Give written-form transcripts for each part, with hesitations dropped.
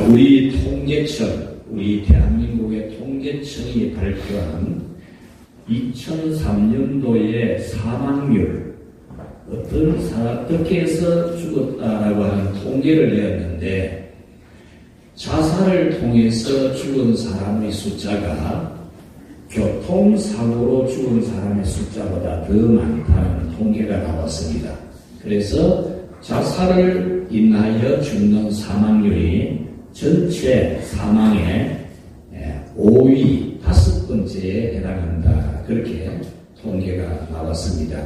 우리 통계청, 우리 대한민국의 통계청이 발표한 2003년도의 사망률, 어떻게 해서 죽었다라고 하는 통계를 내었는데, 자살을 통해서 죽은 사람의 숫자가 교통사고로 죽은 사람의 숫자보다 더 많다는 통계가 나왔습니다. 그래서 자살을 인하여 죽는 사망률이 전체 사망의 5위, 5번째에 해당한다. 그렇게 통계가 나왔습니다.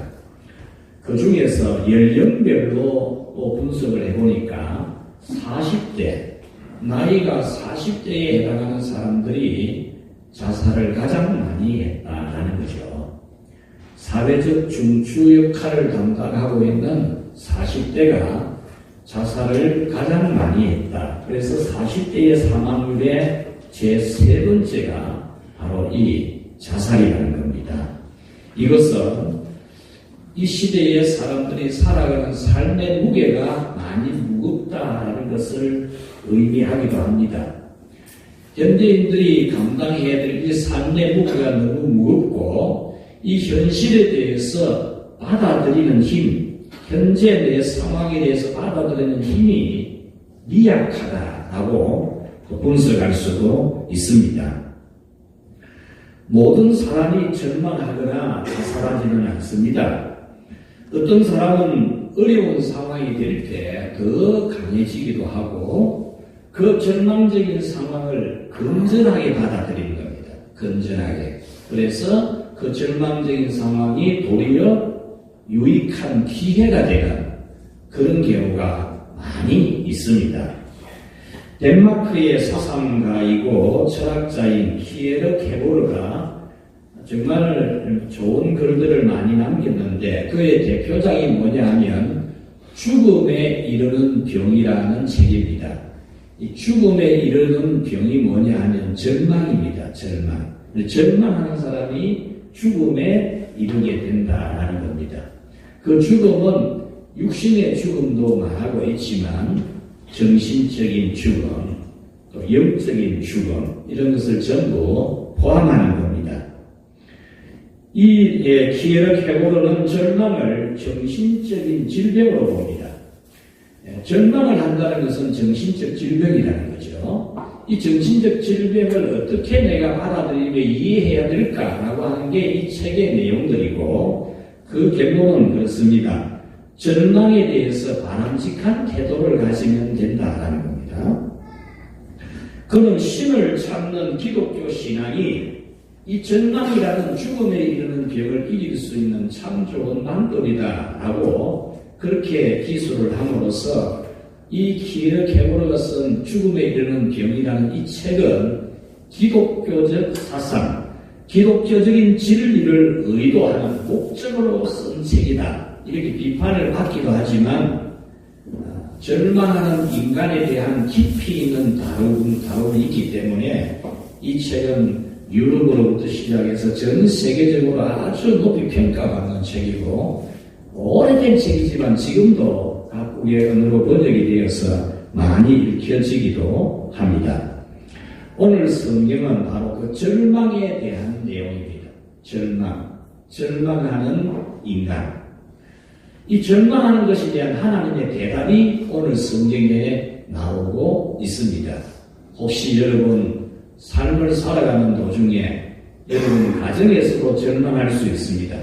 그 중에서 연령별로 또 분석을 해보니까 40대, 나이가 40대에 해당하는 사람들이 자살을 가장 많이 했다라는 거죠. 사회적 중추 역할을 담당하고 있는 40대가 자살을 가장 많이 했다. 그래서 40대의 사망률의 제3번째가 바로 이 자살이라는 겁니다. 이것은 이 시대의 사람들이 살아가는 삶의 무게가 많이 무겁다는 것을 의미하기도 합니다. 현대인들이 감당해야 될 이 삶의 무게가 너무 무겁고 이 현실에 대해서 받아들이는 힘, 현재 내 상황에 대해서 받아들이는 힘이 미약하다라고 분석할 수도 있습니다. 모든 사람이 절망하거나 자살하지는 않습니다. 어떤 사람은 어려운 상황이 될 때 더 강해지기도 하고 그 절망적인 상황을 건전하게 받아들이는 겁니다. 건전하게. 그래서 그 절망적인 상황이 도리어 유익한 기회가 되는 그런 경우가 많이 있습니다. 덴마크의 사상가이고 철학자인 피에르 케고르가 정말 좋은 글들을 많이 남겼는데 그의 대표작이 뭐냐 하면 죽음에 이르는 병이라는 책입니다. 이 죽음에 이르는 병이 뭐냐 하면 절망입니다. 절망. 절망하는 사람이 죽음에 이르게 된다라는 겁니다. 그 죽음은 육신의 죽음도 말하고 있지만 정신적인 죽음, 또 영적인 죽음 이런 것을 전부 포함하는 겁니다. 이 키에르 케고르는 절망을 정신적인 질병으로 봅니다. 절망을 한다는 것은 정신적 질병이라는 거죠. 이 정신적 질병을 어떻게 내가 받아들이며 이해해야 될까라고 하는 게 이 책의 내용들이고 그 결론은 그렇습니다. 절망에 대해서 바람직한 태도를 가지면 된다라는 겁니다. 그는 신을 찾는 기독교 신앙이 이 절망이라는 죽음에 이르는 병을 이길 수 있는 참 좋은 방법이다라고 그렇게 기술을 함으로써 이 키에르 케고르가 쓴 죽음에 이르는 병이라는 이 책은 기독교적 사상, 기독교적인 진리를 의도하는 목적으로 쓴 책이다. 이렇게 비판을 받기도 하지만 절망하는 인간에 대한 깊이 있는 다rum이 있기 때문에 이 책은 유럽으로부터 시작해서 전 세계적으로 아주 높이 평가받는 책이고 오래된 책이지만 지금도 각국의 언어로 번역이 되어서 많이 읽혀지기도 합니다. 오늘 성경은 바로 그 절망에 대한 내용입니다. 절망하는 인간. 이 절망하는 것에 대한 하나님의 대답이 오늘 성경에 나오고 있습니다. 혹시 여러분 삶을 살아가는 도중에 여러분 가정에서도 절망할 수 있습니다.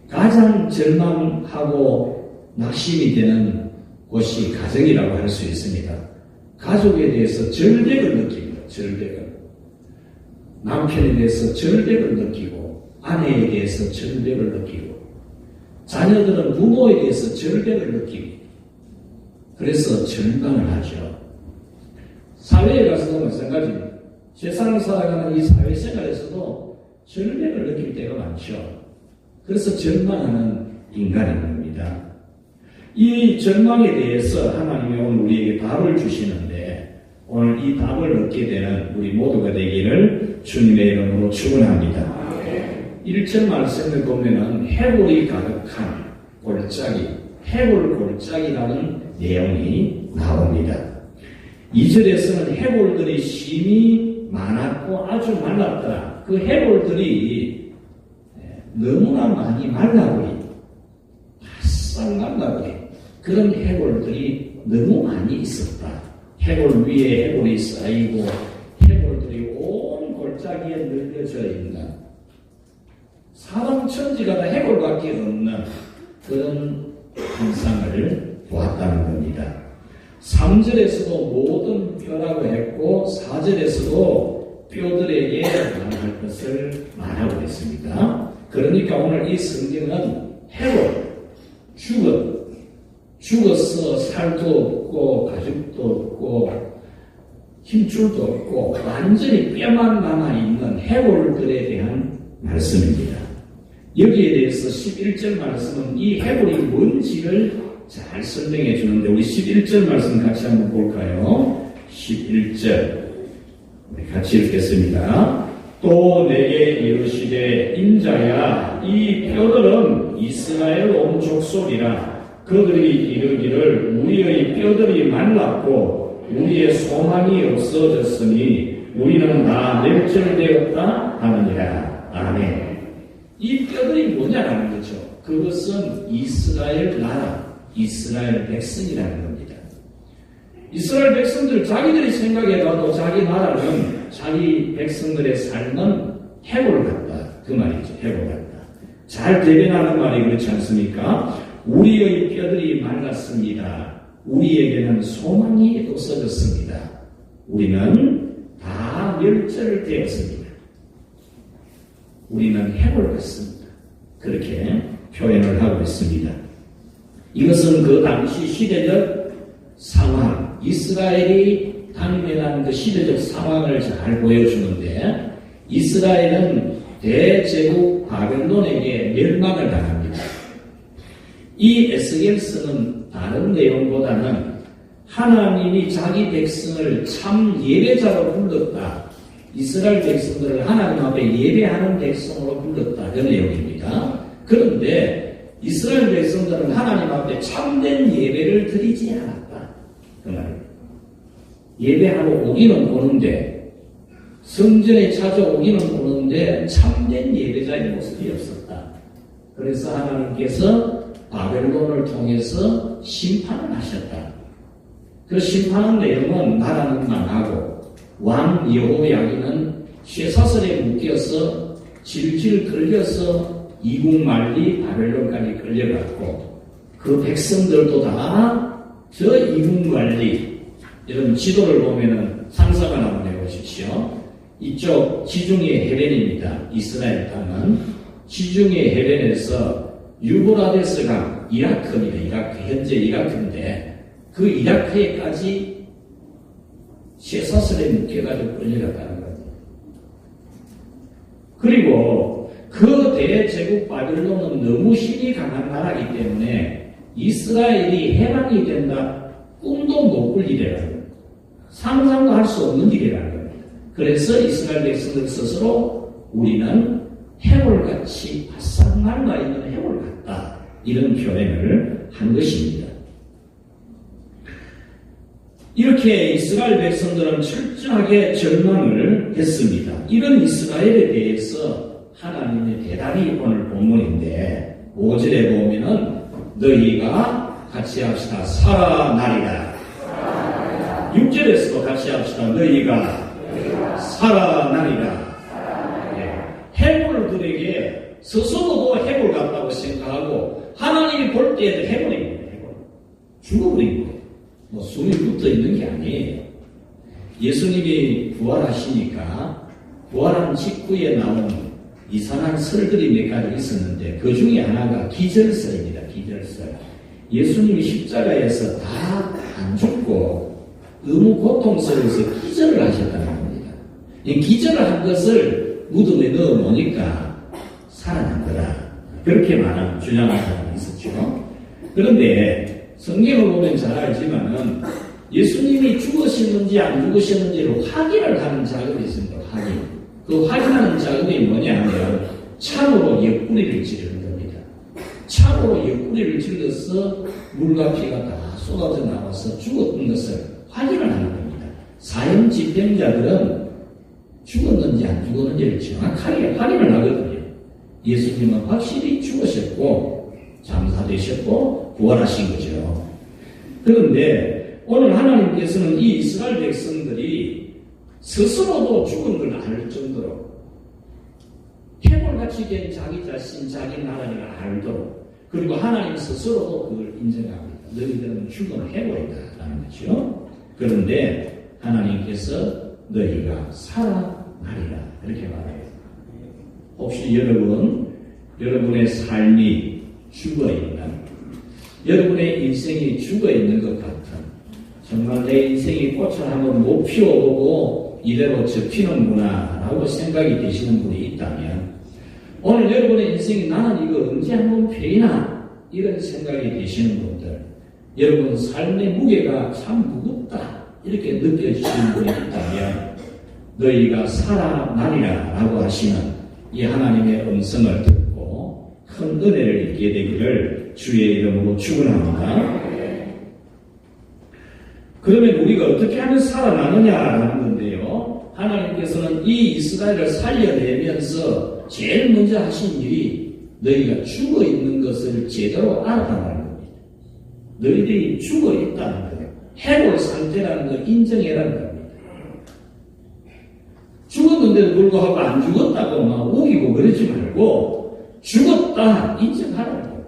가장 절망하고 낙심이 되는 곳이 가정이라고 할 수 있습니다. 가족에 대해서 절벽을 느낍니다. 절벽을. 남편에 대해서 절벽을 느끼고 아내에 대해서 절벽을 느끼고 자녀들은 부모에 대해서 절벽을 느끼고 그래서 절망을 하죠. 사회에 가서도 마찬가지입니다. 세상을 살아가는 이 사회생활에서도 절벽을 느낄 때가 많죠. 그래서 절망하는 인간인 겁니다. 이 절망에 대해서 하나님이 오늘 우리에게 답을 주시는데 오늘 이 답을 얻게 되는 우리 모두가 되기를 주님의 이름으로 축원합니다. 1절 말씀을 보면은 해골이 가득한 골짜기, 해골 골짜기라는 내용이 나옵니다. 2절에서는 해골들이 심히 많았고 아주 말랐더라. 그 해골들이 너무나 많이 말라버린, 바싹 말라버린 그런 해골들이 너무 많이 있었다. 해골 위에 해골이 쌓이고 해골들이 온 골짜기에 늘려져 있는, 사방 천지가 다 해골밖에 없는 그런 형상을 보았다는 겁니다. 3절에서도 모든 뼈라고 했고 4절에서도 뼈들에게 말할 것을 말하고 있습니다. 그러니까 오늘 이 성경은 해골, 죽어서 살도 없고 가죽도 없고 힘줄도 없고 완전히 뼈만 남아있는 해골들에 대한 말씀입니다. 여기에 대해서 11절 말씀은 이 해골이 뭔지를 잘 설명해 주는데, 우리 11절 말씀 같이 한번 볼까요? 11절 우리 같이 읽겠습니다. 또 내게 이르시되 인자야, 이 뼈들은 이스라엘 온 족속이라. 그들이 이르기를 우리의 뼈들이 말랐고 우리의 소망이 없어졌으니 우리는 다 멸절되었다 하느니라. 아멘. 이 뼈들이 뭐냐라는 거죠. 그것은 이스라엘 나라, 이스라엘 백성이라는 겁니다. 이스라엘 백성들, 자기들이 생각해봐도 자기 나라는, 자기 백성들의 삶은 해골 같다. 그 말이죠. 해골 같다. 잘 대변하는 말이 그렇지 않습니까? 우리의 뼈들이 말랐습니다. 우리에게는 소망이 없어졌습니다. 우리는 다 멸절되었습니다. 우리는 해골 같습니다. 그렇게 표현을 하고 있습니다. 이것은 그 당시 시대적 상황, 이스라엘이 당면한 그 시대적 상황을 잘 보여주는데, 이스라엘은 대제국 바벨론에게 멸망을 당합니다. 이 에스겔서는 다른 내용보다는 하나님이 자기 백성을 참 예배자로 불렀다, 이스라엘 백성들을 하나님 앞에 예배하는 백성으로 불렀다, 그 내용입니다. 그런데 이스라엘 백성들은 하나님 앞에 참된 예배를 드리지 않았다, 그 말입니다. 예배하러 오기는 오는데, 성전에 찾아오기는 오는데 참된 예배자의 모습이 없었다. 그래서 하나님께서 바벨론을 통해서 심판을 하셨다. 그 심판의 내용은 나라는 망하고 왕 여호야긴은 쇠사슬에 묶여서 질질 끌려서 이국만리 바벨론까지 끌려갔고, 그 백성들도 다 저 이국만리, 이런 지도를 보면은 상상을 한번 해보십시오. 이쪽 지중해 해변입니다. 이스라엘 땅은 지중해 해변에서 유브라데스 강, 이라크입니다. 이라크, 현재 이라크인데 그 이라크에까지 쇠사슬에 묶여가지고 끌려갔다는 겁니다. 그리고 그 대제국 바벨론은 너무 힘이 강한 나라이기 때문에 이스라엘이 해방이 된다, 꿈도 못 꿀 일이라는 겁니다. 상상도 할 수 없는 일이라는 겁니다. 그래서 이스라엘 백성들 스스로 우리는 해골같이 바싹 말라있는 해골 같다, 이런 표현을 한 것입니다. 이렇게 이스라엘 백성들은 철저하게 절망을 했습니다. 이런 이스라엘에 대해서 하나님의 대답이 오늘 본문인데, 5절에 보면은 너희가 같이 합시다. 살아나리라. 6절에서도 같이 합시다. 너희가 살아나리라. 해골들에게 스스로도 해골 같다고 생각하고 하나님이 볼 때에도 해골입니다. 해골. 죽어버린 거예요. 뭐 숨이 붙어 있는 게 아니에요. 예수님이 부활하시니까 부활한 직후에 나온 이상한 설들이 몇 가지 있었는데, 그 중에 하나가 기절설입니다. 기절설. 예수님이 십자가에서 다 안 죽고 너무 고통스러워서 기절을 하셨다는 겁니다. 이 기절을 한 것을 무덤에 넣어 놓으니까 살아난 거다, 그렇게 말하는 주장하는 사람이 있었죠. 그런데 성경을 보면 잘 알지만은 예수님이 죽으셨는지 안 죽으셨는지를 확인을 하는 작업이 있습니다. 확인. 그 확인하는 작업이 뭐냐면 참으로 옆구리를 찌르는 겁니다. 참으로 옆구리를 찔러서 물과 피가 다 쏟아져 나와서 죽었던 것을 확인을 하는 겁니다. 다른 집행자들은 죽었는지 안 죽었는지를 정확하게 확인을 하거든요. 예수님은 확실히 죽으셨고 장사되셨고 부활하신 거죠. 그런데 오늘 하나님께서는 이 이스라엘 백성들이 스스로도 죽은 걸 알 정도로 해골같이 된 자기 자신, 자기 나라를 알도록, 그리고 하나님 스스로도 그걸 인정합니다. 너희들은 죽은 해골이다라는 거죠. 그런데 하나님께서 너희가 살아나리라 이렇게 말해요. 혹시 여러분의 삶이 죽어있는, 여러분의 인생이 죽어있는 것 같은, 정말 내 인생이 꽃을 한번 못 피워보고 이대로 접히는구나 라고 생각이 되시는 분이 있다면, 오늘 여러분의 인생이 나는 이거 언제 한번 피나 이런 생각이 되시는 분들, 여러분 삶의 무게가 참 무겁다 이렇게 느껴지시는 분이 있다면, 너희가 살아나리라 라고 하시는 이 하나님의 음성을 듣고 큰 은혜를 입게 되기를 주의 이름으로 축원합니다. 그러면 우리가 어떻게 하면 살아나느냐라는 건데요, 하나님께서는 이 이스라엘을 살려내면서 제일 먼저 하신 일이 너희가 죽어있는 것을 제대로 알아가는 겁니다. 너희들이 죽어있다는 거예요. 해골 상태라는 걸 인정해라는 겁니다. 죽었는데도 불구하고 안 죽었다고 막 우기고 그러지 말고 죽었다 인정하라는 거예요.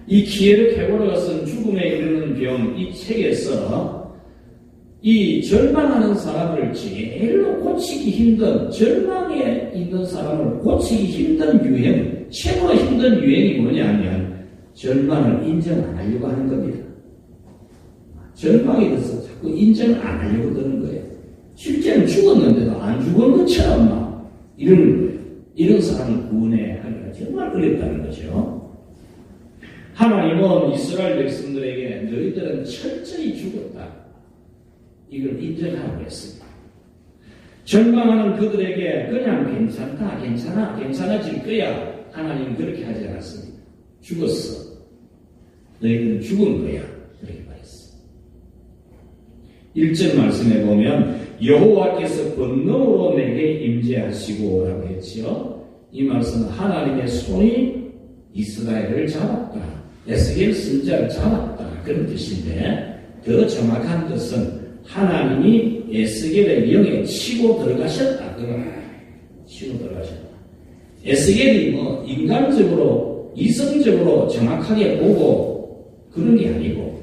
이 키에르 케고르가 쓴 죽음에 이르는 병, 이 책에서 이 절망하는 사람을 제일로 고치기 힘든, 절망에 있는 사람을 고치기 힘든 유행, 최고 힘든 유행이 뭐냐면 절망을 인정 안 하려고 하는 겁니다. 절망에 대해서 자꾸 인정 안 하려고 드는 거예요. 실제는 죽었는데도 안 죽은 것처럼 막 이런 사람을 구원하기가 정말 어렵다는 거죠. 하나님은 이스라엘 백성들에게 너희들은 철저히 죽었다, 이걸 인정하고 했습니다. 절망하는 그들에게 그냥 괜찮다, 괜찮아질 거야, 하나님은 그렇게 하지 않았습니다. 죽었어, 너희들은 죽은 거야, 그렇게 말했어요. 1절 말씀에 보면 여호와께서 권능으로 내게 임재하시고 라고 했지요. 이 말씀은 하나님의 손이 이스라엘을 잡았다, 에스겔 선지자를 잡았다, 그런 뜻인데, 더 정확한 뜻은 하나님이 에스겔의 영에 치고 들어가셨다, 치고 들어가셨다. 에스겔이 뭐 인간적으로 이성적으로 정확하게 보고 그런 게 아니고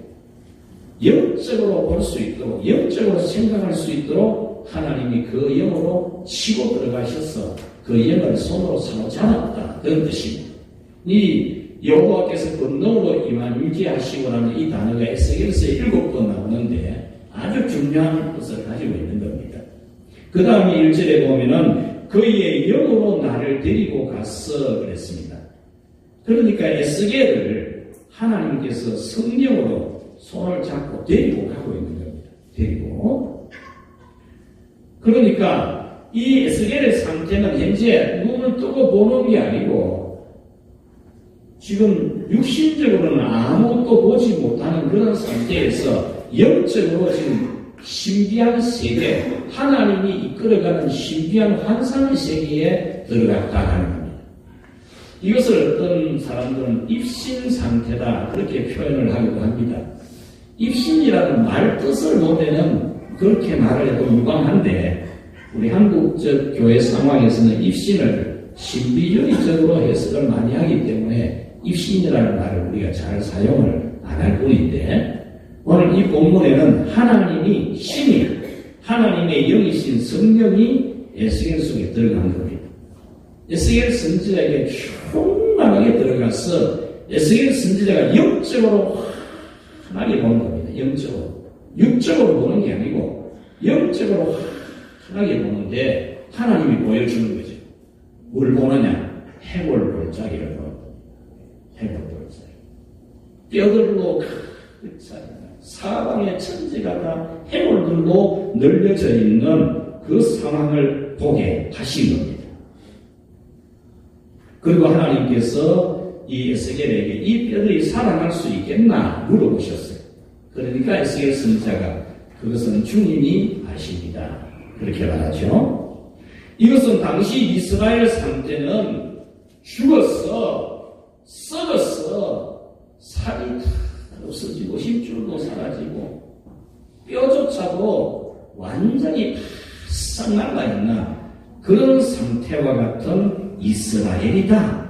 영적으로 볼 수 있도록, 영적으로 생각할 수 있도록 하나님이 그 영으로 치고 들어가셔서 그 영을 손으로 사로잡았다, 그런 뜻입니다. 이 여호와께서 권능으로 임재하시고 라는 이 단어가 에스겔서에 7번 나오는데 아주 중요한 뜻을 가지고 있는 겁니다. 그 다음에 1절에 보면은 그의 영으로 나를 데리고 갔어 그랬습니다. 그러니까 에스겔을 하나님께서 성령으로 손을 잡고 데리고 가고 있는 겁니다. 데리고. 그러니까 이 에스겔의 상태는 현재 눈을 뜨고 보는 게 아니고 지금 육신적으로는 아무것도 보지 못하는 그런 상태에서 영적으로 지금 신비한 세계, 하나님이 이끌어가는 신비한 환상의 세계에 들어갔다 하는 겁니다. 이것을 어떤 사람들은 입신 상태다 그렇게 표현을 하기도 합니다. 입신이라는 말 뜻을 보면은 그렇게 말을 해도 무방한데, 우리 한국적 교회 상황에서는 입신을 신비주의적으로 해석을 많이 하기 때문에 입신이라는 말을 우리가 잘 사용을 안 할 뿐인데, 오늘 이 본문에는 하나님이 신이, 하나님의 영이신 성령이 에스겔 속에 들어간 겁니다. 에스겔 선지자에게 충만하게 들어가서 에스겔 선지자가 영적으로 환하게 보는 겁니다. 영적으로. 육적으로 보는 게 아니고 영적으로 환하게 보는데 하나님이 보여주는 거죠. 뭘 보느냐? 해골 골짜기를 보는 거예요. 해골 골짜기. 뼈들로 가득 차 있는 사방에 천지가 다 해골들로 널려져 있는 그 상황을 보게 하신 겁니다. 그리고 하나님께서 이 에스겔에게 이 뼈들이 살아날 수 있겠나 물어보셨어요. 그러니까 에스겔 선지자가 그것은 주님이 아십니다. 그렇게 말하죠. 이것은 당시 이스라엘 상태는 죽었어, 썩었어, 살이 다 없어지고 힘줄도 사라지고 뼈조차도 완전히 바싹 말라있는 그런 상태와 같은 이스라엘이다.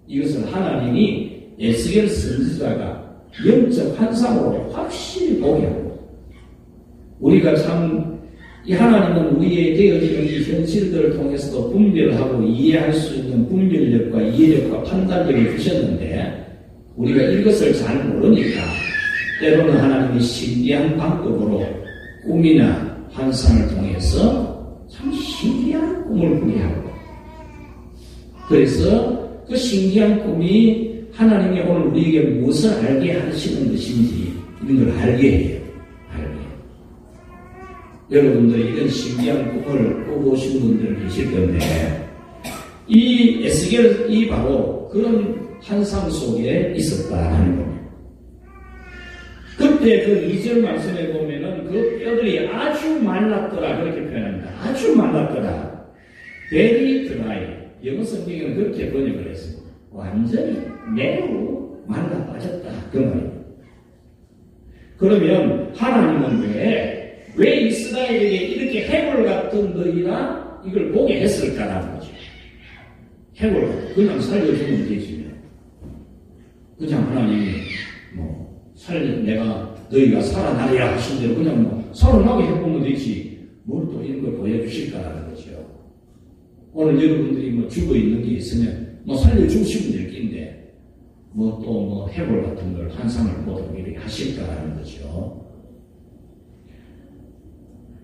이것을 하나님이 에스겔 선지자가 영적 환상으로 확실히 보게 하고, 우리가 참 이 하나님은 우리의 되어지는 이 현실들을 통해서도 분별하고 이해할 수 있는 분별력과 이해력과 판단력을 주셨는데, 우리가 이것을 잘 모르니까 때로는 하나님이 신기한 방법으로 꿈이나 환상을 통해서 참 신기한 꿈을 꾸게 하고, 그래서 그 신기한 꿈이 하나님이 오늘 우리에게 무엇을 알게 하시는 것인지 이런 걸 알게 해요. 여러분들이 이런 신기한 꿈을 꾸보신 분들 계실 건데, 이 에스겔이 바로 그런 환상 속에 있었다 하는 겁니다. 그때 그 2절 말씀에 보면은 그 뼈들이 아주 말랐더라 그렇게 표현합니다. 아주 말랐더라. very dry. 영어 성경은 그렇게 번역을 했습니다. 완전히 매우 말라 빠졌다 그 말입니다. 그러면 하나님은 왜 이스라엘에게 이렇게 해골 같은 너희가 이걸 보게 했을까라는 거죠. 해골 그냥 살려주면 되지. 그냥 하나님이 내가 너희가 살아나리라 하신 대로 그냥 살아나게 해보면 되지. 뭘 또 이런 걸 보여주실까라는 거죠. 오늘 여러분들이 죽어 있는 게 있으면 살려주시면 될 낀데 또 해골 같은 걸 환상을 보도록 이렇게 하실까라는 거죠.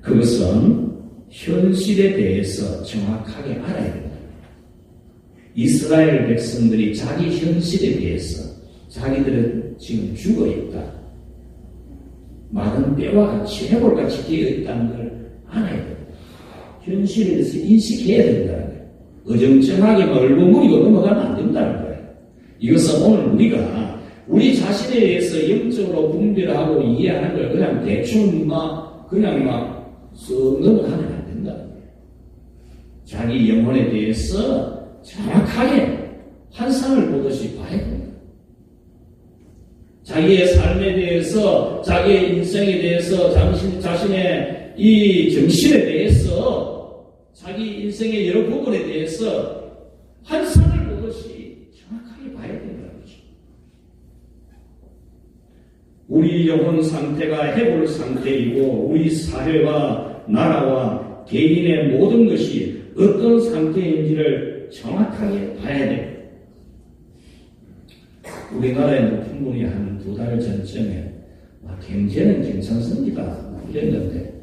그것은 현실에 대해서 정확하게 알아야 된다. 이스라엘 백성들이 자기 현실에 대해서 자기들은 지금 죽어 있다. 마른 뼈와 같이 해골같이 되어 있다는 걸 알아야 된다. 현실에 대해서 인식해야 된다는 거예요. 어정쩡하게 얼버무리고 넘어가면 안 된다는 거예요. 이것은 오늘 우리가 우리 자신에 대해서 영적으로 분별하고 이해하는 걸 그냥 대충 쓱 넘어가면 안 된다는 거예요. 자기 영혼에 대해서 정확하게 환상을 보듯이 봐야 됩니다. 자기의 삶에 대해서, 자기의 인생에 대해서, 자신의 이 정신에 대해서, 자기 인생의 여러 부분에 대해서 환상을 보듯이 정확하게 봐야 된다는 거죠. 우리 영혼 상태가 해볼 상태이고, 우리 사회와 나라와 개인의 모든 것이 어떤 상태인지를 정확하게 봐야 돼요. 우리나라의 높은 분이 한 2달 전쯤에 경제는 괜찮습니다 이랬는데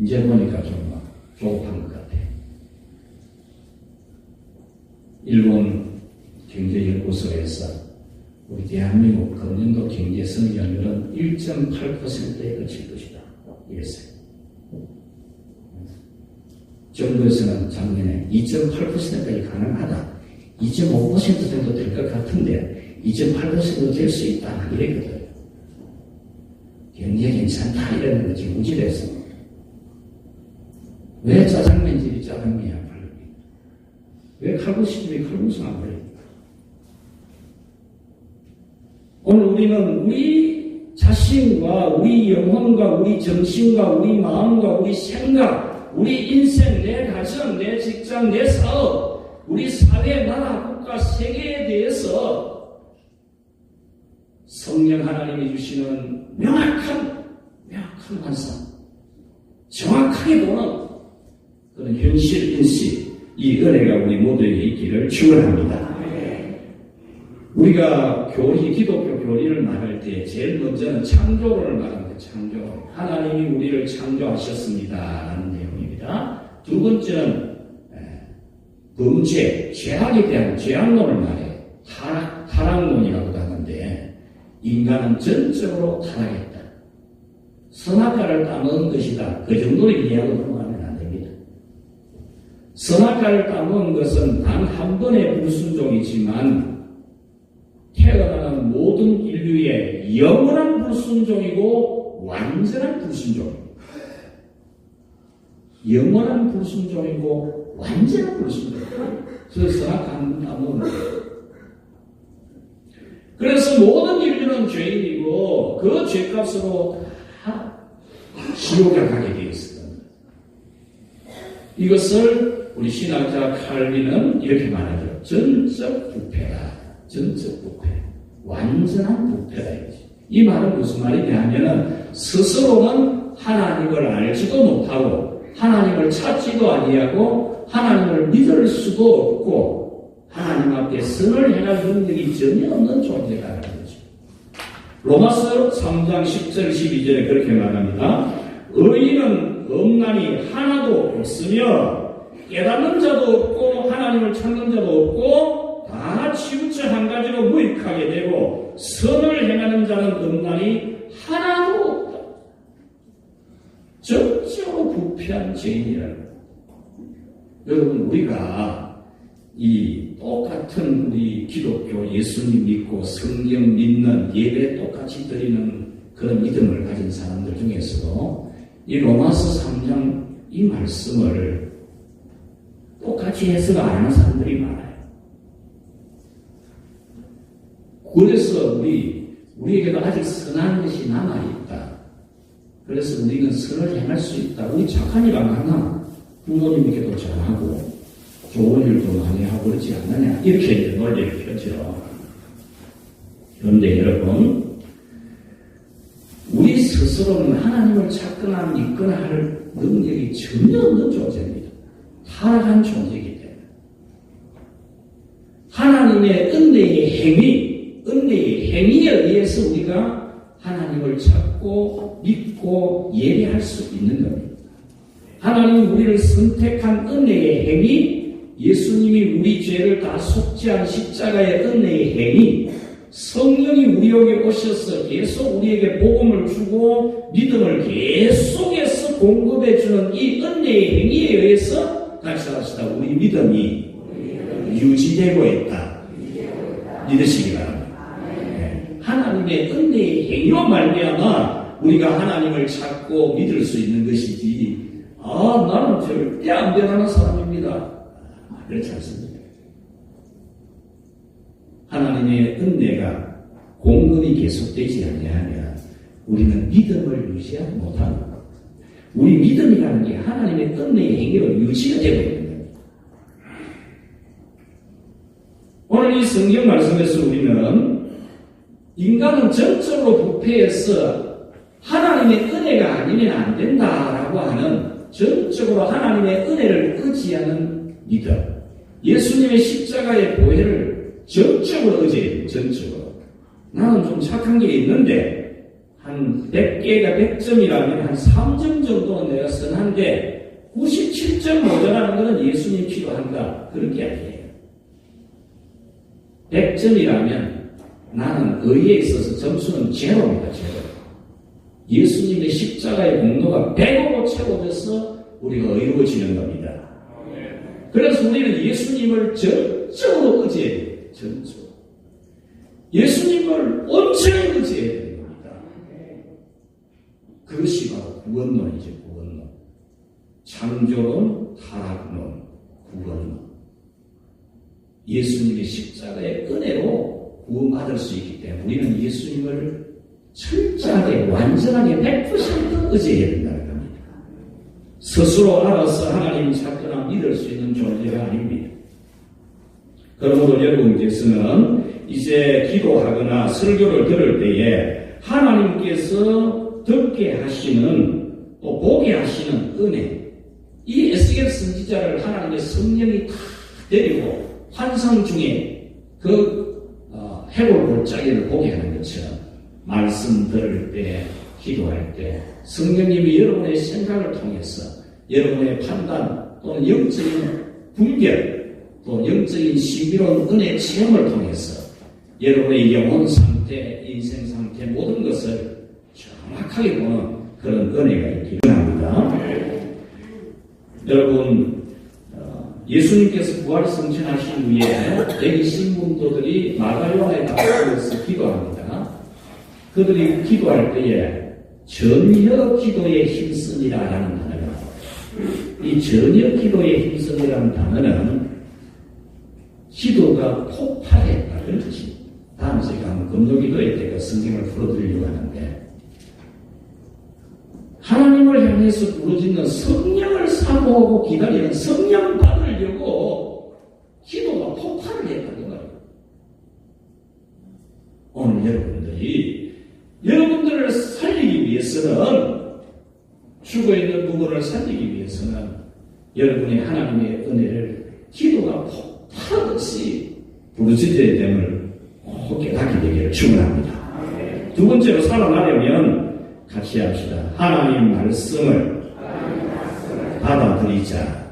이제 보니까 좀 조급한 것 같아요. 일본 경제연구소에서 우리 대한민국 금년도 경제 성장률은 1.8%에 그칠 것이다 이랬어요. 정부에서는 작년에 2.8%까지 가능하다. 2.5% 정도 될 것 같은데 2.8% 될 수 있다 이랬거든요. 경제 괜찮다 이랬는데 지금 우질해서 왜 짜장면집이 짜장면이 안 팔립니까? 왜 칼국수집이 칼국수 안 팔립니까? 오늘 우리는 우리 자신과 우리 영혼과 우리 정신과 우리 마음과 우리 생각, 우리 인생, 내 가정, 내 직장, 내 사업, 우리 사회, 나라, 국가, 세계에 대해서 성령 하나님이 주시는 명확한 환상, 정확하게 보는 그런 현실 인식, 이 은혜가 우리 모두에게 있기를 축원합니다. 우리가 기독교 교리를 말할 때 제일 먼저는 창조론을 말합니다. 창조. 하나님이 우리를 창조하셨습니다라는 내용입니다. 두 번째는 범죄, 죄악에 대한 죄악론을 말해요. 타락론이라고도 하는데 인간은 전적으로 타락했다. 선악과를 따먹은 것이다. 그 정도로 이해하고 넘어가면 안 됩니다. 선악과를 따먹은 것은 단 한 번의 불순종이지만 태어나는 모든 인류의 영원한 불순종이고 완전한 불순종입니다. 영원한 불순종이고 완전한 불순종. 그래서 선악한 나무는 그래서 모든 인류는 죄인이고 그 죄값으로 다 지옥에 가게 되어 있습니다. 이것을 우리 신학자 칼빈은 이렇게 말하죠. 전적 부패다. 전적 부패. 완전한 부패다. 이 말은 무슨 말이냐 하면은 스스로는 하나님을 알지도 못하고 하나님을 찾지도 아니하고 하나님을 믿을 수도 없고 하나님 앞에 선을 행할 능력이 전혀 없는 존재라는 거죠. 로마서 3장 10절 12절에 그렇게 말합니다. 의인은 없나니 하나도 없으며 깨닫는 자도 없고 하나님을 찾는 자도 없고 다 치우쳐 한 가지로 무익하게 되고 선을 행하는 자는 없나니 하나도 없다. 전적으로 부패한 죄인이라는 거예요. 여러분 우리가 이 똑같은 우리 기독교 예수님 믿고 성경 믿는 예배 똑같이 드리는 그런 믿음을 가진 사람들 중에서도 이 로마서 3장 이 말씀을 똑같이 해석을 안 하는 사람들이 많아요. 그래서 우리에게도 아직 선한 것이 남아있다. 그래서 우리는 선을 행할 수 있다. 우리 착한 일 안 하나? 부모님에게도 잘하고 좋은 일도 많이 하고 그러지 않느냐? 이렇게 이제 논리를 펴죠. 그런데 여러분, 우리 스스로는 하나님을 찾거나 믿거나 할 능력이 전혀 없는 존재입니다. 타락한 존재이기 때문에. 하나님의 은혜의 행위에 의해서 우리가 하나님을 찾고 믿고 예배할 수 있는 겁니다. 하나님은 우리를 선택한 은혜의 행위, 예수님이 우리 죄를 다 속죄한 십자가의 은혜의 행위, 성령이 우리에게 오셔서 계속 우리에게 복음을 주고 믿음을 계속해서 공급해주는 이 은혜의 행위에 의해서 같이 합시다. 우리 믿음이 유지되고 있다. 믿으시기 바랍니다. 하나님의 은혜의 행위로 말미암아 우리가 하나님을 찾고 믿을 수 있는 것이지 나는 절대 안 변하는 사람입니다. 그렇지 않습니다. 하나님의 은혜가 공급이 계속되지 않냐면 우리는 믿음을 유지하지 못합니다. 우리 믿음이라는 게 하나님의 은혜의 행위로 유지가 되고 있는 겁니다. 오늘 이 성경 말씀에서 우리는 인간은 전적으로 부패해서 하나님의 은혜가 아니면 안 된다라고 하는 전적으로 하나님의 은혜를 의지하는 믿음, 예수님의 십자가의 보혈을 전적으로 의지해요. 전적으로. 나는 좀 착한 게 있는데 한 100개가 100점이라면 한 3점 정도는 내가 선한데 97점 모자라는 것은 예수님 필요한가? 그런 게 아니에요. 100점이라면 나는 의에 있어서 점수는 제로입니다. 제로. 예수님의 십자가의 공로가 100으로 채워져서 우리가 의로워지는 겁니다. 그래서 우리는 예수님을 전적으로 의지해야 돼요. 전적으로. 예수님을 온전히 의지해야 되는 겁니다. 그것이 바로 구원론이죠. 구원론. 창조론, 타락론, 구원론. 예수님의 십자가의 은혜로 구원받을 수 있기 때문에 우리는 예수님을 철저하게 완전하게 100% 의지해야 된다는 겁니다. 스스로 알아서 하나님 찾거나 믿을 수 있는 존재가 아닙니다. 그러므로 여러분께서는 이제 기도하거나 설교를 들을 때에 하나님께서 듣게 하시는 또 보게 하시는 은혜, 이 에스겔 선지자를 하나님의 성령이 다 데리고 환상 중에 해골 골짜기를 보게 하는 것처럼 말씀 들을 때, 기도할 때 성령님이 여러분의 생각을 통해서 여러분의 판단 또는 영적인 분별 또 영적인 신비로운 은혜 체험을 통해서 여러분의 영혼 상태, 인생 상태 모든 것을 정확하게 보는 그런 은혜가 있기 바랍니다. 여러분 예수님께서 부활 성천하신 후에 대기 신문도들이 마가요한에 나와서 기도합니다. 그들이 기도할 때에 전혀 기도에 힘쓰니라라는 단어가 나와요. 이 저녁 기도의 힘성이라는 단어는 기도가 폭발했다는 뜻입니다. 다음 주에 가면 금요기도에 제가 성경을 풀어드리려고 하는데, 하나님을 향해서 부르짖는 성령을 사모하고 기다리는 성령 받으려고 기도가 폭발을 했다는 거예요. 오늘 여러분들을 살리기 위해서는, 죽어있는 부모를 살리기 위해서는 여러분이 하나님의 은혜를 기도가 폭발하듯이 부르짖어야 됨을 꼭 깨닫게 되기를 축원합니다. 두 번째로 살아나려면 같이 합시다. 하나님 말씀을 받아들이자.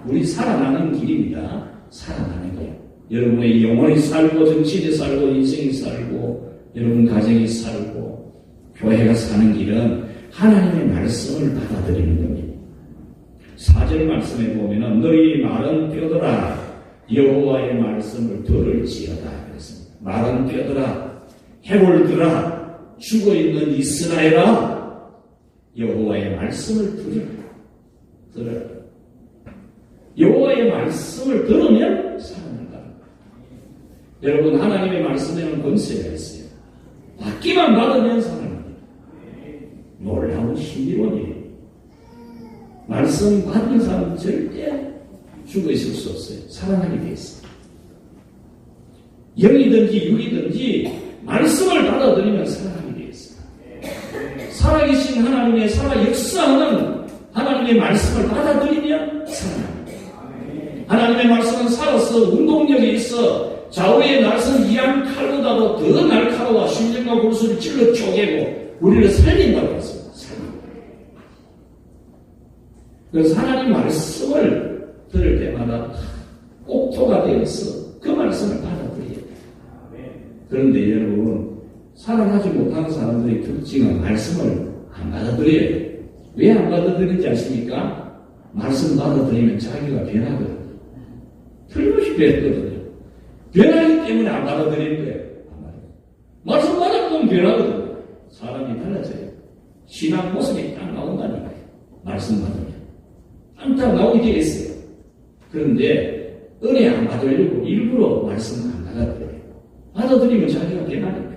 우리 살아나는 길입니다. 살아나는 길. 여러분의 영혼이 살고, 정신이 살고, 인생이 살고, 여러분 가정이 살고, 교회가 사는 길은 하나님의 말씀을 받아들이는 겁니다. 4절 말씀에 보면은 너희 마른 뼈들아 여호와의 말씀을 들을지어다 그랬습니다. 마른 뼈들아, 해골들아, 죽어있는 이스라엘아, 여호와의 말씀을 들어라. 여호와의 말씀을 들으면 살아난다. 여러분, 하나님의 말씀에는 권세가 있어요. 받기만 받으면 살아납니다. 놀라운 신비원이에요. 말씀 받는 사람은 절대 죽어 있을 수 없어요. 살아나게 되어 있어요. 영이든지 육이든지 말씀을 받아들이면 살아나게 되어 있어요. 살아계신 하나님의 살아 역사하는 하나님의 말씀을 받아들이면 살아납니다. 하나님의 말씀은 살아서 운동력이 있어 좌우의 날선 이양 칼보다도 더 날카로워 심장과 골수를 찔러 쪼개고 우리를 살린다고 했습니다. 그래서 하나님 말씀을 들을 때마다 꼭토가 되어서 그 말씀을 받아들여야 돼요. 그런데 여러분, 살아나지 못하는 사람들의 특징은 말씀을 안 받아들여야 돼요. 왜 안 받아들이는지 아십니까? 말씀 받아들이면 자기가 변하거든요. 틀림없이 변했거든요. 변하기 때문에 안 받아들이는 거예요. 말씀 받아보면 변하거든요. 사람이 달라져요. 신앙 모습이 딱 나온다니까요. 말씀 받으면. 딱 나오게 되어 있어요. 그런데 은혜 안 받으려고 일부러 말씀 안 받아들여요. 받아들이면 자기가 변하니까.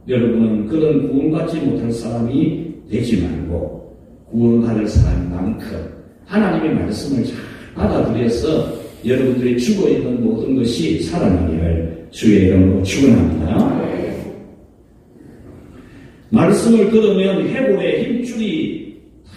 여러분은 그런 구원받지 못할 사람이 되지 말고 구원받을 사람만큼 하나님의 말씀을 잘 받아들여서 여러분들이 죽어있는 모든 것이 살아나기를 주의 이름으로 축원합니다. 말씀을 들으면 해골의 힘줄이 다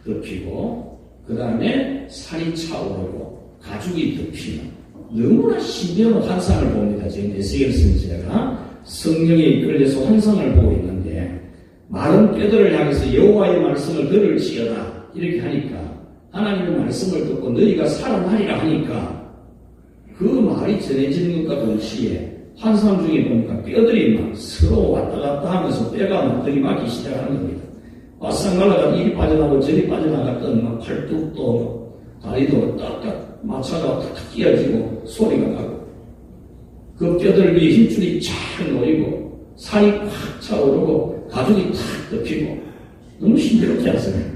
덮이고 그 다음에 살이 차오르고 가죽이 덮이는 너무나 신비한 환상을 봅니다. 지금 에스겔 선지자가 성령에 이끌려서 환상을 보고 있는데 마른 뼈들을 향해서 여호와의 말씀을 들을지어다 이렇게 하니까 하나님의 말씀을 듣고 너희가 살아나리라 하니까 그 말이 전해지는 것과 동시에 환상 중에 보니까 뼈들이 막 서로 왔다 갔다 하면서 뼈가 막 들이막기 시작하는 겁니다. 바싹 날아가 이리 빠져나가고 저리 빠져나갔던 막 팔뚝도 다리도 딱딱 마차가 탁탁 끼어지고 소리가 나고 그 뼈들 위에 힘줄이 쫙 놓이고 살이 팍 차오르고 가죽이 탁 덮이고 너무 신비롭지 않습니까?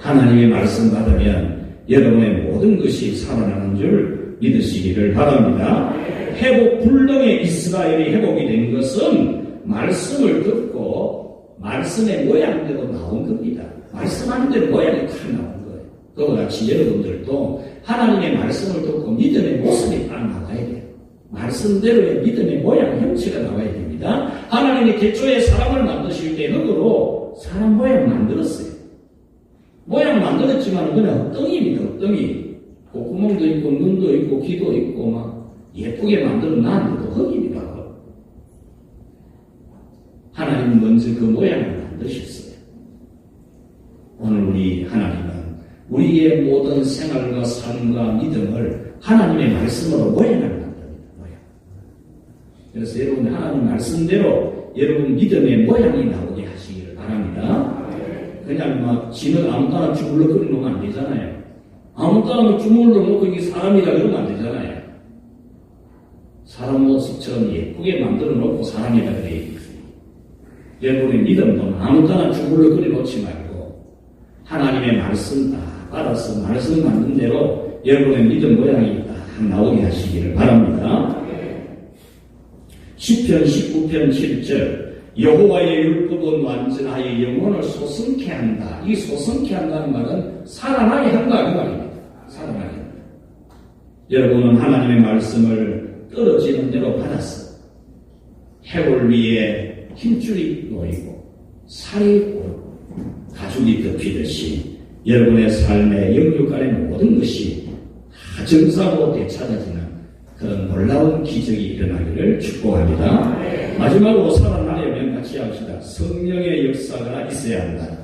하나님의 말씀 받으면 여러분의 모든 것이 살아나는 줄 믿으시기를 바랍니다. 회복 불능의 이스라엘이 회복이 된 것은 말씀을 듣고 말씀의 모양대로 나온 겁니다. 말씀하는 대로 모양이 다 나온 거예요. 그와 같이 여러분들도 하나님의 말씀을 듣고 믿음의 모습이 딱 나와야 돼요. 말씀대로의 믿음의 모양, 형체가 나와야 됩니다. 하나님이 태초에 사람을 만드실 때 흙으로 사람 모양 만들었어요. 모양 만들었지만 그냥 흙덩이입니다. 흙덩이. 콧구멍도 있고 눈도 있고 귀도 있고 막 예쁘게 만들어 놨는데도 흙입니다. 하나님은 먼저 그 모양을 만드셨어요. 오늘 우리 하나님은 우리의 모든 생활과 삶과 믿음을 하나님의 말씀으로 모양을 만듭니다. 모양. 그래서 여러분 하나님 말씀대로 여러분 믿음의 모양이 나오게 하시기를 바랍니다. 그냥 막 지는 아무 따나 주물럭거리 놓으면 안 되잖아요. 아무 따나 주물럭 놓고 이게 사람이라 그러면 안 되잖아요. 사람 모습처럼 예쁘게 만들어 놓고 사람이라 그래야 돼. 여러분의 믿음도 아무 따나 주물럭거리 놓지 말고 하나님의 말씀 딱 받아서 말씀 맞는 대로 여러분의 믿음 모양이 딱 나오게 하시기를 바랍니다. 시편 19편 7절 여호와의 율법은 완전하여 영혼을 소성케 한다. 이 소성케 한다는 말은 살아나게 한다 그 말입니다. 살아나게 한다. 여러분은 하나님의 말씀을 떨어지는 대로 받았어. 해골 위에 힘줄이 놓이고 살이 오르고 가죽이 덮이듯이 여러분의 삶의 영육 안의 모든 것이 다 정상으로 되찾아지는 그런 놀라운 기적이 일어나기를 축복합니다. 마지막으로 살아나려면 같이 합시다. 성령의 역사가 있어야 한다.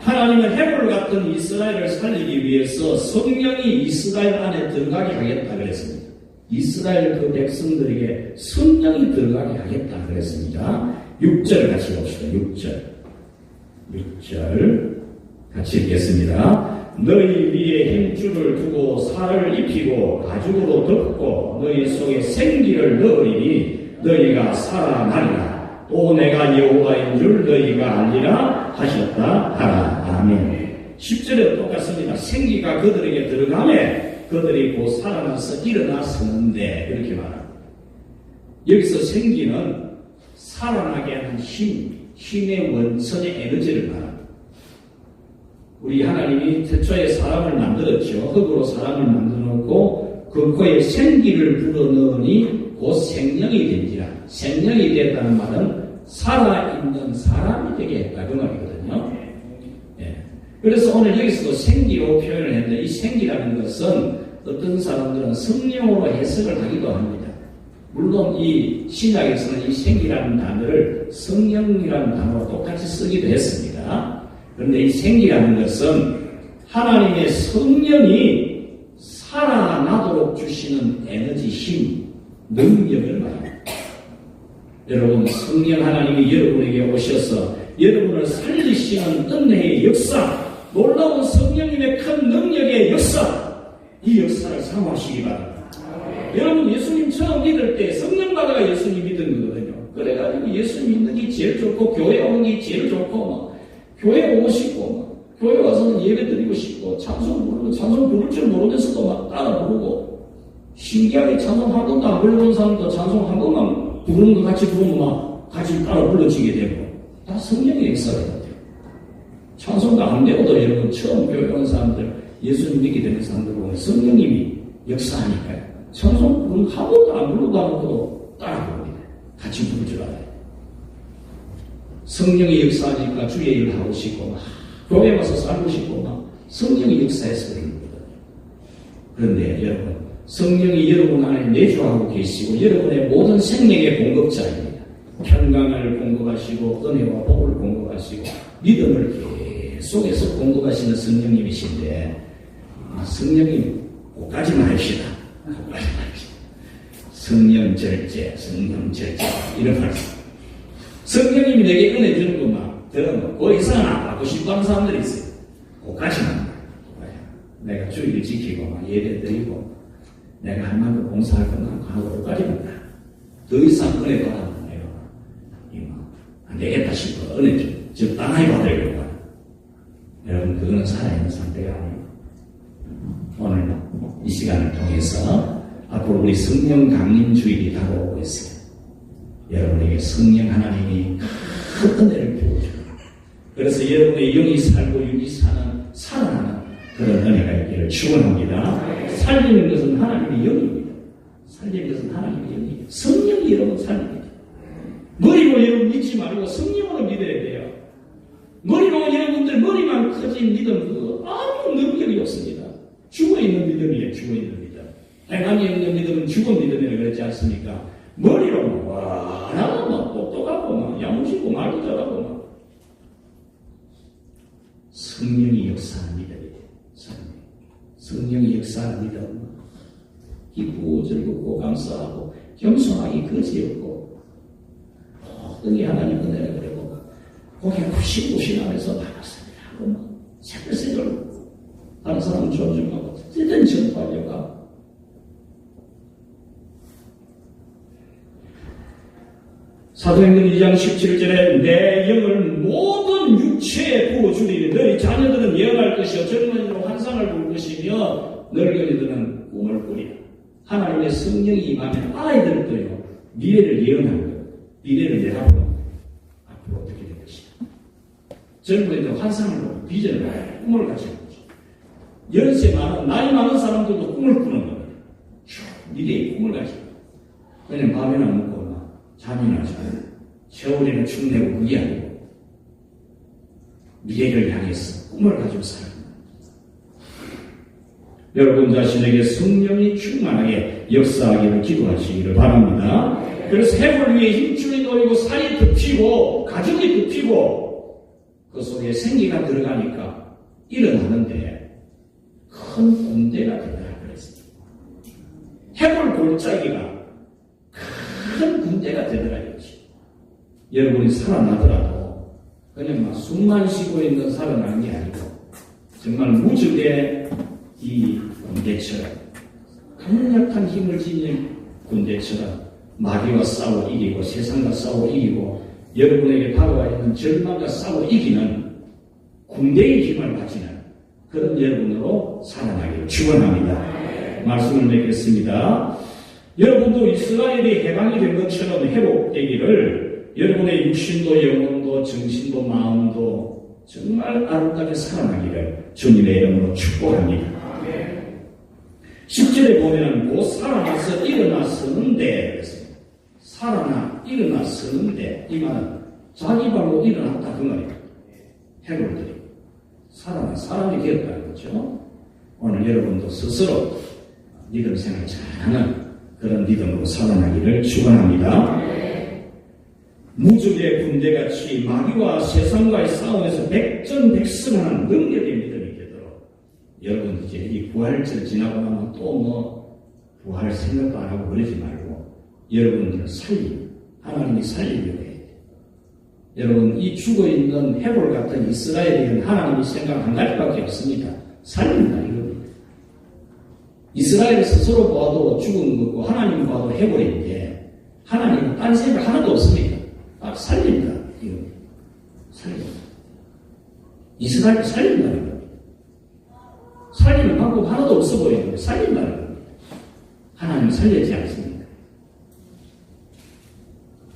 하나님은 해골 같은 이스라엘을 살리기 위해서 성령이 이스라엘 안에 들어가게 하겠다 그랬습니다. 이스라엘 그 백성들에게 성령이 들어가게 하겠다 그랬습니다. 6절 같이 봅시다. 6절 같이 읽겠습니다. 너희 위에 힘줄을 두고 살을 입히고 가죽으로 덮고 너희 속에 생기를 넣으리니 너희가 살아나리라. 또 내가 여호와인 줄 너희가 알리라 하셨다 하라. 아멘. 10절에 똑같습니다. 생기가 그들에게 들어가매 그들이 곧 살아나서 일어나서는데 그렇게 말합니다. 여기서 생기는 살아나게 하는 힘의 원천의 에너지를 말합니다. 우리 하나님이 태초에 사람을 만들었죠. 흙으로 사람을 만들어놓고 그 코에 생기를 불어넣으니 곧 생명이 된지라. 생명이 됐다는 말은 살아있는 사람이 되게 했다 그 말이거든요. 예. 그래서 오늘 여기서도 생기로 표현을 했는데 이 생기라는 것은 어떤 사람들은 성령으로 해석을 하기도 합니다. 물론 이 신약에서는 이 생기라는 단어를 성령이라는 단어로 똑같이 쓰기도 했습니다. 그런데 이 생기라는 것은 하나님의 성령이 살아나도록 주시는 에너지, 힘, 능력을 말합니다. 여러분, 성령 하나님이 여러분에게 오셔서 여러분을 살리시는 은혜의 역사, 놀라운 성령님의 큰 능력의 역사, 이 역사를 사모하시기 바랍니다. 여러분, 예수님 처음 믿을 때 성령 받아가 예수님 믿은 거거든요. 그래가지고 예수님 믿는 게 제일 좋고 교회 오는 게 제일 좋고 교회 오고 싶고 교회 와서는 예배 드리고 싶고 찬송 부르고 찬송 부를 줄 모르면서도 막 따라 부르고 신기하게 찬송 한 번도 안 불러본 사람도 찬송 한 번만 부르는 거 같이 부르면 막 같이 따라 불러지게 되고 다 성령의 역사가 돼요. 찬송도 안 되고도 여러분 처음 교회 온 사람들 예수님 믿게 되는 사람들 보면 성령님이 역사하니까요. 찬송 부르는 한 번도 안 부르고 하고도 따라 부릅니다. 같이 부를 줄 알아요. 성령이 역사하니까 주의 일을 하고 싶고 막 교회 와서 살고 싶고 막 성령이 역사해서 그런 거거든요. 그런데 여러분 성령이 여러분 안에 내주하고 계시고 여러분의 모든 생명의 공급자입니다. 평강을 공급하시고 은혜와 복을 공급하시고 믿음을 계속해서 공급하시는 성령님이신데 성령님 꼭까지만 합시다. 꼭까지만 합시다. 성령 절제 이런 말씀. 성령님이 내게 은혜 주는 것만 들으면 그 이상은 안 받고 싶어 하는 사람들이 있어요. 그까지만 내가 주의를 지키고 막 예배 드리고 내가 할 만큼 봉사할 것만 하고 그까지만 더 이상 은혜 받아면 내가 안 되겠다 싶어 은혜 좀 적당하게 받으려고 하는 여러분 그거는 살아있는 상태가 아니에요. 오늘 이 시간을 통해서 앞으로 우리 성령 강림 주일이 다가오고 있어요. 여러분에게 성령 하나님이 큰 은혜를 부어주고 그래서 여러분의 영이 살고 육이 살아나는 그런 은혜가 있기를 축원합니다. 살리는 것은 하나님의 영입니다. 살리는 것은 하나님의 영입니다. 성령이 여러분 살립니다. 머리로 여러분 믿지 말고 성령으로 믿어야 돼요. 머리로 여러분들 머리만 커진 믿음 그거 아무 능력이 없습니다. 죽어있는 믿음이에요. 죽어있는 믿음. 행함이 없는 믿음은 죽은 믿음이라고 그랬지 않습니까? 머리로 와 나도 막 똑똑하고 막 야무지고 말도 잘하고 막 성령이 역사하는 믿음이에요. 성령이 역사하는 믿음 기쁘고 즐겁고 감사하고 겸손하기 거지없고 모든 게 하나님 은혜를 그리고 고개 푸신푸신하면서 받았습니다 하고 막 새글새글 다른 사람 존중하고 어쨌든 전파하려고 하고 사도행전 2장 17절에 내 영을 모든 육체에 할 것이요 젊은이로 환상을 볼 것이며 늙은이들은 꿈을 꾸리라. 하나님의 성령이 임하면 아이들도요 미래를 예언하는 거예요. 미래를 내다보는 앞으로 어떻게 될 것이다. 젊은이들 환상을 보고 비전을 보고 꿈을 가지는 거죠. 연세 많은 나이 많은 사람들도 꿈을 꾸는 겁니다. 미래의 꿈을 가지고 그냥 밥이나 먹고 잠이나 자고 세월이나 축내고 그게 아니고 미래를 향해서 꿈을 가지고 살아요. 여러분 자신에게 성령이 충만하게 역사하기를 기도하시기를 바랍니다. 그래서 해골 위에 힘줄이 놓이고 살이 덮이고 가죽이 덮이고 그 속에 생기가 들어가니까 일어나는데 큰 군대가 되더라 그랬습니다. 해골 골짜기가 큰 군대가 되더라 이거지. 여러분이 살아나더라도 그냥 막 숨만 쉬고 있는 살아나는 게 아니고 정말 무적의 이 군대처럼 강력한 힘을 지닌 군대처럼 마귀와 싸워 이기고 세상과 싸워 이기고 여러분에게 다가와 있는 절망과 싸워 이기는 군대의 힘을 가지는 그런 여러분으로 살아나기를 축원합니다. 말씀을 맺겠습니다. 여러분도 이스라엘이 해방이 된 것처럼 회복되기를 여러분의 육신도 영혼도 정신도 마음도 정말 아름답게 살아나기를 주님의 이름으로 축복합니다. 10절에 보면 곧 살아나서 일어났었는데 그랬습니다. 살아나 일어났었는데 이 말은 자기 발로 일어났다 그 말이에요. 해골들이 살아나 사람이 되었다는 거죠. 오늘 여러분도 스스로 믿음 생활 잘하는 그런 믿음으로 살아나기를 축원합니다. 무적의 군대같이 마귀와 세상과의 싸움에서 백전백승하는 능력의 믿음이 되도록 여러분 이제 이 부활절 지나고 나면 또 부활 생각도 안 하고 그러지 말고 여러분들 하나님이 살리려고 해야 돼요. 여러분 이 죽어있는 해골 같은 이스라엘에는 하나님이 생각 한 가지밖에 없습니다. 살린다 이겁니다. 이스라엘 스스로 보아도 죽은 거고 하나님 봐도 해골인데 하나님은 딴 생각 하나도 없습니다. 아, 살린다 이겁니다. 살린다. 이스라엘을 살린다는 겁니다. 살리는 방법 하나도 없어 보이는데 살린다는 겁니다. 하나님은 살리지 않습니다.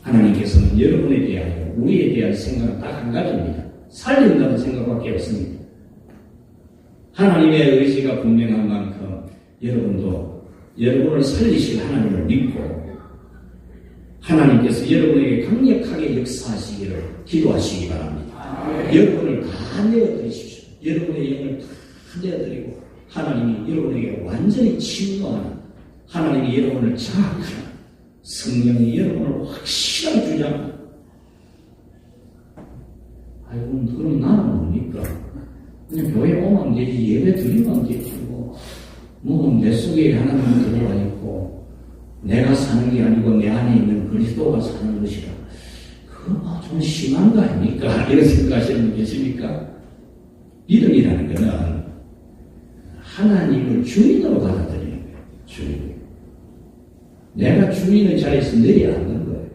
하나님께서는 여러분에 대하여 우리에 대한 생각은 딱 한 가지입니다. 살린다는 생각밖에 없습니다. 하나님의 의지가 분명한 만큼 여러분도 여러분을 살리실 하나님을 믿고 하나님께서 여러분에게 강력하게 역사하시기를 기도하시기 바랍니다. 여러분을 다 내어드리십시오. 여러분의 영을 다 내어드리고 하나님이 여러분에게 완전히 침노하는 하나님이 여러분을 장악하는 성령이 여러분을 확실하게 주장합니다. 아이고 그럼 나는 뭡니까? 그냥 교회 오면 되지 예배 드리면 되지 뭐 내 속에 하나님 들어와 있고 내가 사는 게 아니고 내 안에 있는 그리스도가 사는 것이라 그거 좀 심한 거 아닙니까? 이런 생각하시는 분 계십니까? 믿음이라는 것은 하나님을 주인으로 받아들이는 거예요. 주인. 내가 주인의 자리에서 내려앉는 거예요.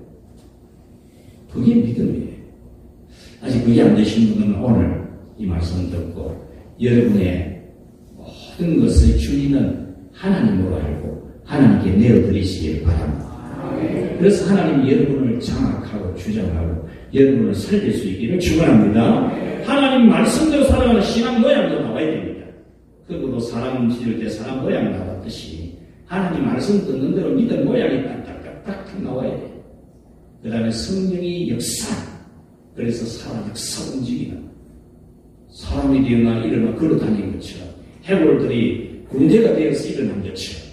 그게 믿음이에요. 아직 그게 안 되신 분은 오늘 이 말씀 듣고 여러분의 모든 것의 주인은 하나님으로 알고 하나님께 내어드리시길 바랍니다. 그래서 하나님이 여러분을 장악하고 주장하고 여러분을 살릴 수 있기를 축원합니다. 하나님 말씀대로 살아가는 신앙 모양도 나와야 됩니다. 그리고 사람 지을 때 사람 모양 나왔듯이 하나님 말씀 듣는 대로 믿음 모양이 딱딱딱딱 나와야 돼요. 그 다음에 성령이 역사, 그래서 사람 역사 움직이는 사람이 되어나 일어나 걸어다니는 것처럼 해골들이 군대가 되어서 일어난 것처럼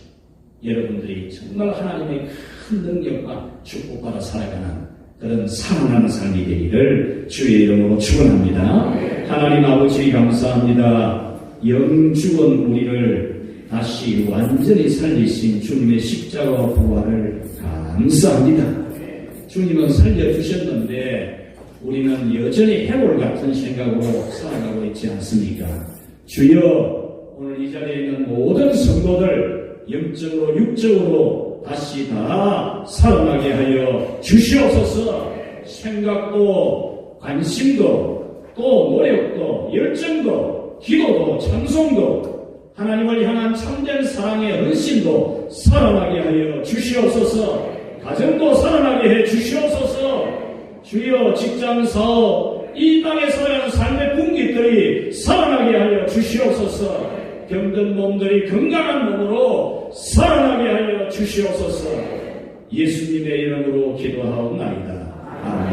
여러분들이 정말 하나님의 큰 능력과 축복받아 살아가는 그런 살아나는 삶이 되기를 주의 이름으로 축원합니다. 하나님 아버지 감사합니다. 영죽은 우리를 다시 완전히 살리신 주님의 십자가와 부활을 감사합니다. 주님은 살려주셨는데 우리는 여전히 해골 같은 생각으로 살아가고 있지 않습니까? 주여 오늘 이 자리에 있는 모든 성도들 영적으로 육적으로 다시 다 살아나게 하여 주시옵소서. 생각도 관심도 또 노력도 열정도 기도도 찬송도 하나님을 향한 참된 사랑의 헌신도 살아나게 하여 주시옵소서. 가정도 살아나게 해 주시옵소서. 주여 직장 사업 이 땅에서의 삶의 분깃들이 살아나게 하여 주시옵소서. 병든 몸들이 건강한 몸으로 살아나게 하여 주시옵소서. 예수님의 이름으로 기도하옵나이다. 아멘.